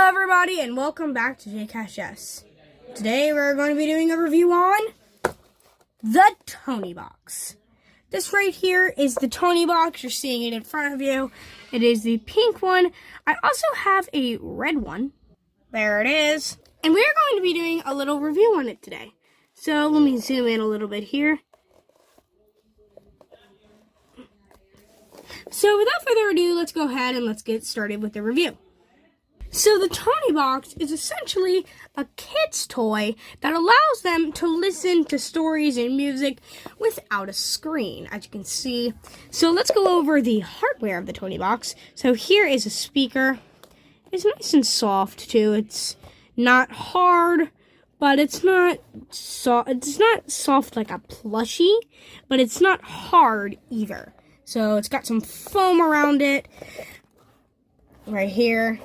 Hello everybody and welcome back to JCashS. Today we're going to be doing a review on the Toniebox. This right here is the Toniebox. You're seeing it in front of you. It is the pink one. I also have a red one. There it is. And we're going to be doing a little review on it today. So let me zoom in a little bit here. So without further ado, let's go ahead and let's get started with the review. So the Toniebox is essentially a kid's toy that allows them to listen to stories and music without a screen, as you can see. So let's go over the hardware of the Toniebox. So here is a speaker. It's nice and soft too. It's not hard, but it's not soft. It's not soft like a plushie, but it's not hard either. So it's got some foam around it right here.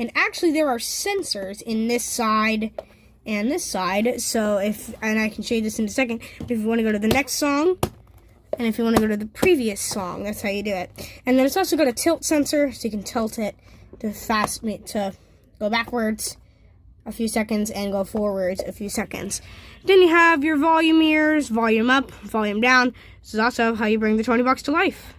And actually there are sensors in this side and this side. So and I can show you this in a second. If you want to go to the next song, and if you want to go to the previous song, that's how you do it. And then it's also got a tilt sensor, so you can tilt it to go backwards a few seconds and go forwards a few seconds. Then you have your volume ears, volume up, volume down. This is also how you bring the Toniebox to life.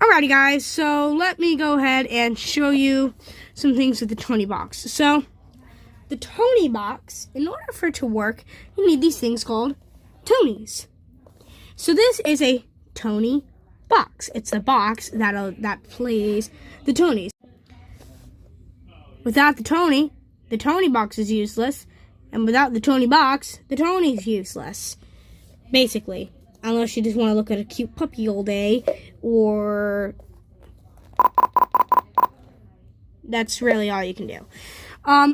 Alrighty guys, so let me go ahead and show you some things with the Toniebox. So, the Toniebox, in order for it to work, you need these things called Tonies. So this is a Toniebox. It's the box that plays the Tonies. Without the Toniebox is useless, and without the Toniebox, the Tonie's useless. Basically. Unless you just want to look at a cute puppy all day, or that's really all you can do.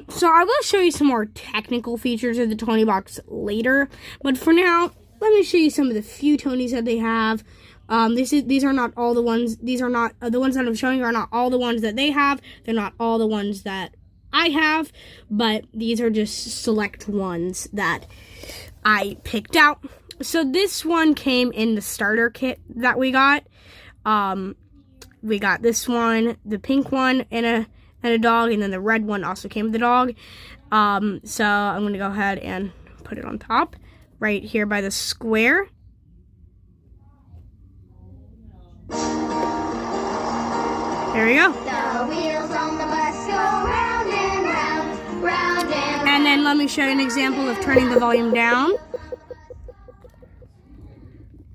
So I will show you some more technical features of the Toniebox later, but for now, let me show you some of the few Tonies that they have. These are not all the ones. These are not the ones that I'm showing you are not all the ones that they have. They're not all the ones that I have, but these are just select ones that I picked out. So this one came in the starter kit that we got. We got this one, the pink one, and a dog, and then the red one also came with the dog. So I'm gonna go ahead and put it on top, right here by the square. There we go. The wheels on the bus go round and round, round and round. And then let me show you an example of turning the volume down.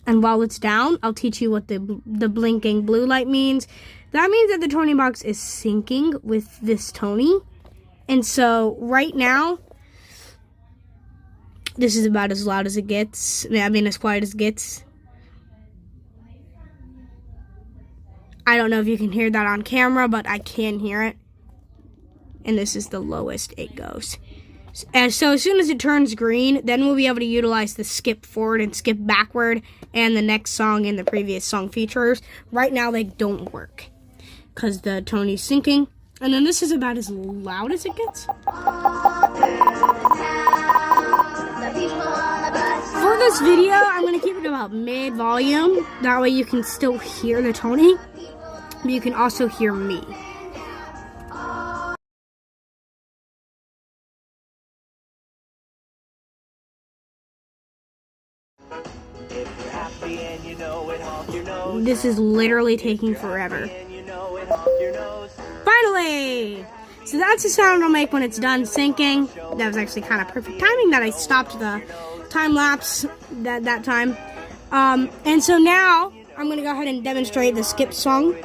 And while it's down, I'll teach you what the blinking blue light means. That means that the Toniebox is syncing with this Tonie. And so, right now, this is about as loud as it gets. I mean, as quiet as it gets. I don't know if you can hear that on camera, but I can hear it. And this is the lowest it goes. And so as soon as it turns green, then we'll be able to utilize the skip forward and skip backward and the next song and the previous song features. Right now they don't work because the Tonie's syncing. And then this is about as loud as it gets. For this video, I'm going to keep it about mid-volume. That way you can still hear the Tonie, but you can also hear me. This is literally taking forever. Finally! So that's the sound it'll make when it's done syncing. That was actually kind of perfect timing that I stopped the time lapse that time. And so now I'm going to go ahead and demonstrate the skip song.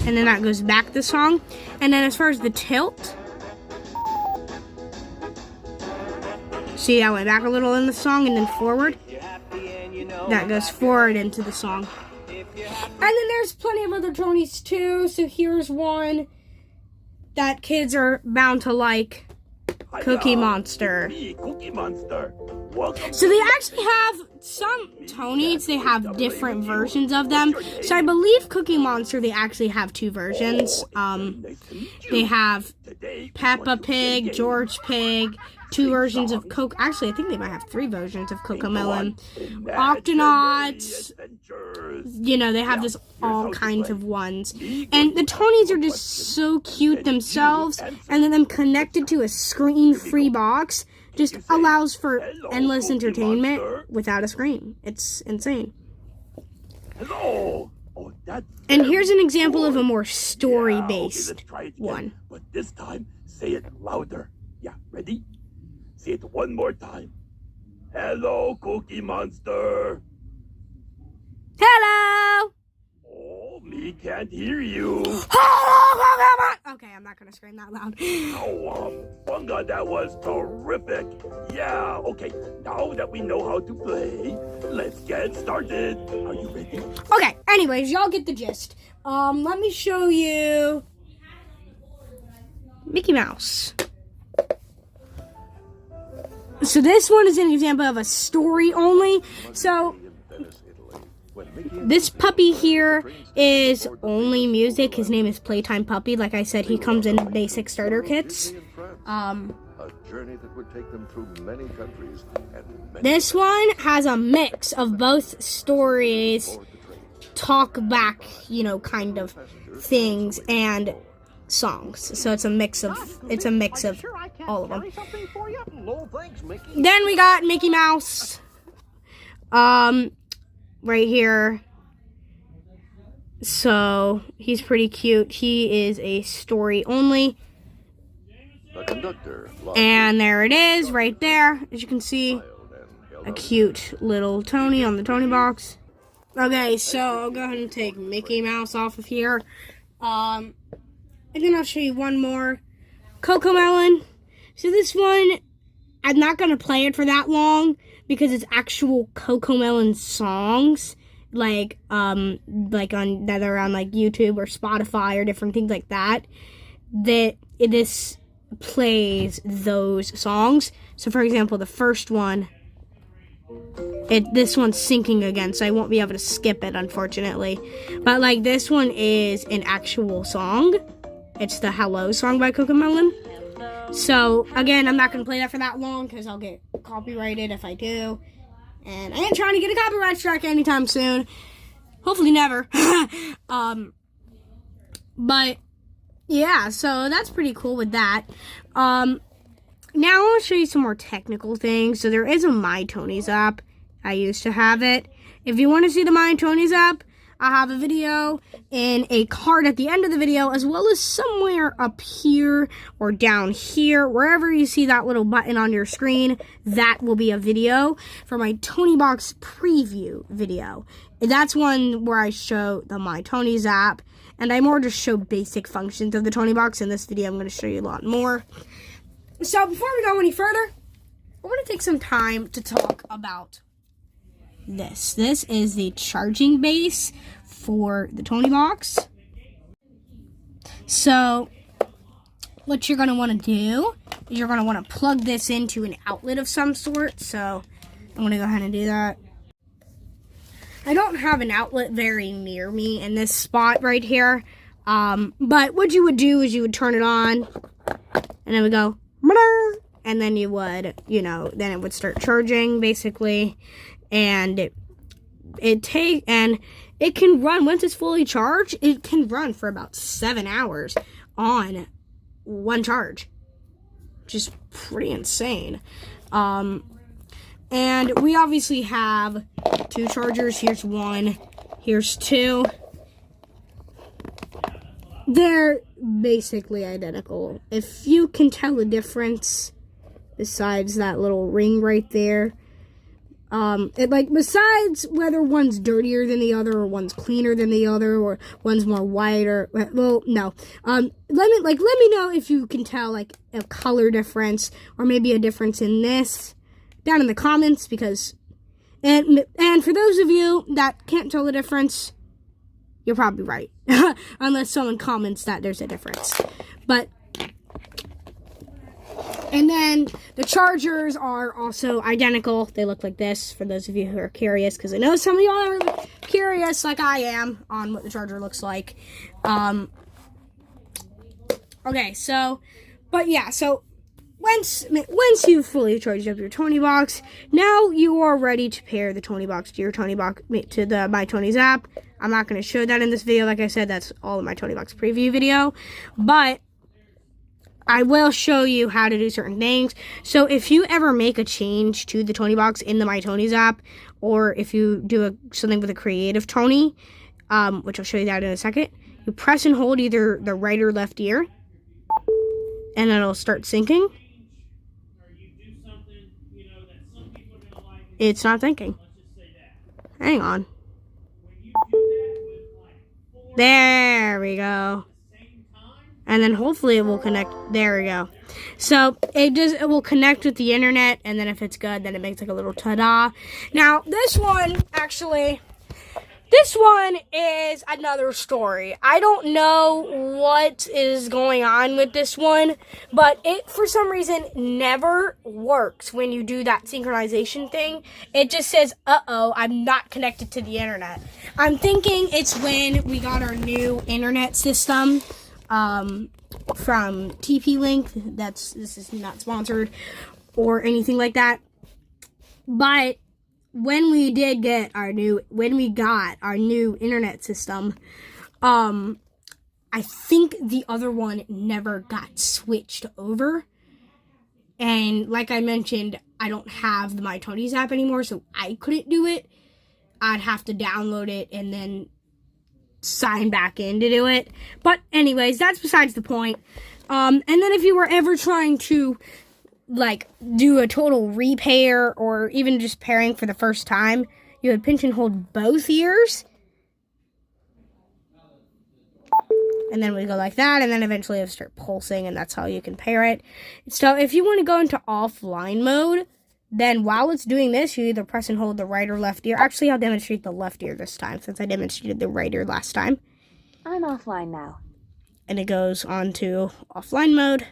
And then that goes back the song. And then as far as the tilt, see, I went back a little in the song and then forward. That goes forward into the song. And then there's plenty of other Tonies too. So here's one that kids are bound to like. Cookie Monster. So they actually have some Tonies, they have different versions of them. So I believe Cookie Monster, they actually have two versions. They have Peppa Pig, George Pig, 2 versions of Coke. Actually, I think they might have 3 versions of Cocomelon. Octonauts. You know, they have this all kinds of ones. And the Tonies are just so cute themselves. And then them connected to a screen-free box just allows for endless entertainment without a screen. It's insane. Hello. And here's an example of a more story-based one. But this time, say it louder. Yeah, ready? Say it one more time. Hello, Cookie Monster. Hello! Oh, me can't hear you. Okay, I'm not gonna scream that loud. Oh, Bunga, that was terrific. Yeah, okay. Now that we know how to play, let's get started. Are you ready? Okay, anyways, y'all get the gist. Let me show you Mickey Mouse. So this one is an example of a story only. So this puppy here is only music. His name is Playtime Puppy. Like I said, he comes in basic starter kits. This one has a mix of both stories, talk back, you know, kind of things, and songs. So it's a mix of all of them. Then we got Mickey Mouse. Right here. So he's pretty cute. He is a story only. And there it is, right there. As you can see, a cute little Tony on the Toniebox. Okay, so I'll go ahead and take Mickey Mouse off of here. And then I'll show you one more. Cocomelon. So this one, I'm not going to play it for that long because it's actual Cocomelon songs. Like on that are on like YouTube or Spotify or different things like that. This plays those songs. So for example, the first one, this one's syncing again, so I won't be able to skip it, unfortunately. But like this one is an actual song. It's the Hello song by Cocomelon. So again, I'm not gonna play that for that long because I'll get copyrighted if I do. And I ain't trying to get a copyright strike anytime soon. Hopefully never. But yeah, so that's pretty cool with that. Now I want to show you some more technical things. So there is a My Tonies app. I used to have it. If you want to see the My Tonies app, I have a video in a card at the end of the video, as well as somewhere up here or down here, wherever you see that little button on your screen, that will be a video for my Toniebox preview video. And that's one where I show the My Tonies app, and I more just show basic functions of the Toniebox. In this video, I'm going to show you a lot more. So before we go any further, I want to take some time to talk about this. This is the charging base for the Toniebox. So what you're going to want to do is you're going to want to plug this into an outlet of some sort. So I'm going to go ahead and do that. I don't have an outlet very near me in this spot right here. But what you would do is you would turn it on and it would go, and then you would, you know, then it would start charging basically. And it can run, once it's fully charged, it can run for about 7 hours on one charge, which is pretty insane. And we obviously have 2 chargers. Here's one, here's 2. They're basically identical. If you can tell a difference besides that little ring right there, besides whether one's dirtier than the other or one's cleaner than the other or one's more white or, well, no. Let me know if you can tell like a color difference or maybe a difference in this down in the comments, because and for those of you that can't tell the difference, you're probably right. Unless someone comments that there's a difference. But and then the chargers are also identical. They look like this, for those of you who are curious, because I know some of y'all are curious, like I am, on what the charger looks like. Okay, so, but yeah, so once you've fully charged up your Toniebox, now you are ready to pair the Toniebox to your Toniebox to the My Tonies app. I'm not going to show that in this video. Like I said, that's all in my Toniebox preview video. But I will show you how to do certain things. So if you ever make a change to the Toniebox in the My Tonies app, or if you do something with a creative Tony, which I'll show you that in a second, you press and hold either the right or left ear, and it'll start syncing. It's not thinking. Hang on. There we go. And then hopefully it will connect. There we go. So it will connect with the internet, and then if it's good, then it makes like a little ta-da. Now this one is another story. I don't know what is going on with this one, but it for some reason never works when you do that synchronization thing. It just says, uh-oh, I'm not connected to the internet. I'm thinking it's when we got our new internet system from TP-Link. This is not sponsored or anything like that. But when we got our new internet system, I think the other one never got switched over. And like I mentioned, I don't have the My Tonies app anymore, so I couldn't do it. I'd have to download it and then sign back in to do it. But anyways, that's besides the point. And then if you were ever trying to like do a total repair or even just pairing for the first time, you would pinch and hold both ears, and then we go like that, and then eventually it'll start pulsing, and that's how you can pair it. So if you want to go into offline mode, then while it's doing this, you either press and hold the right or left ear. Actually, I'll demonstrate the left ear this time, since I demonstrated the right ear last time. I'm offline now. And it goes on to offline mode.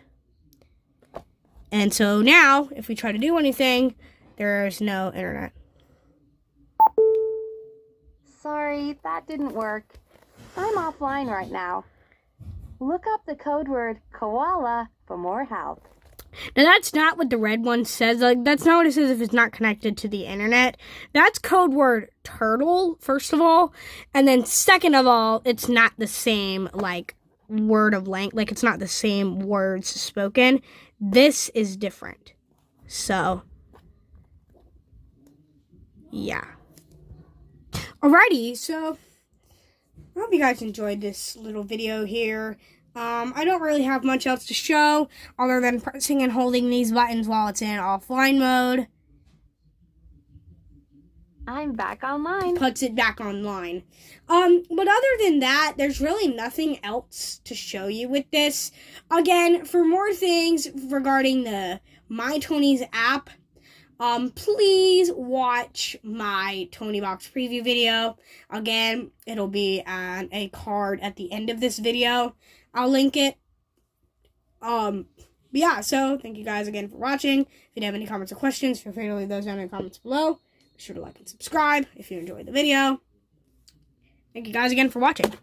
And so now, if we try to do anything, there's no internet. Sorry, that didn't work. I'm offline right now. Look up the code word koala for more help. Now, that's not what the red one says. Like, that's not what it says if it's not connected to the internet. That's code word turtle, first of all. And then second of all, it's not the same, like, word of length. Like, it's not the same words spoken. This is different. So, yeah. Alrighty, so I hope you guys enjoyed this little video here. I don't really have much else to show other than pressing and holding these buttons while it's in offline mode. I'm back online. Puts it back online. But other than that, there's really nothing else to show you with this. Again, for more things regarding the My Tonies app, please watch my Toniebox preview video. Again, it'll be on a card at the end of this video. I'll link it. Yeah, so thank you guys again for watching. If you have any comments or questions, feel free to leave those down in the comments below. Be sure to like and subscribe if you enjoyed the video. Thank you guys again for watching.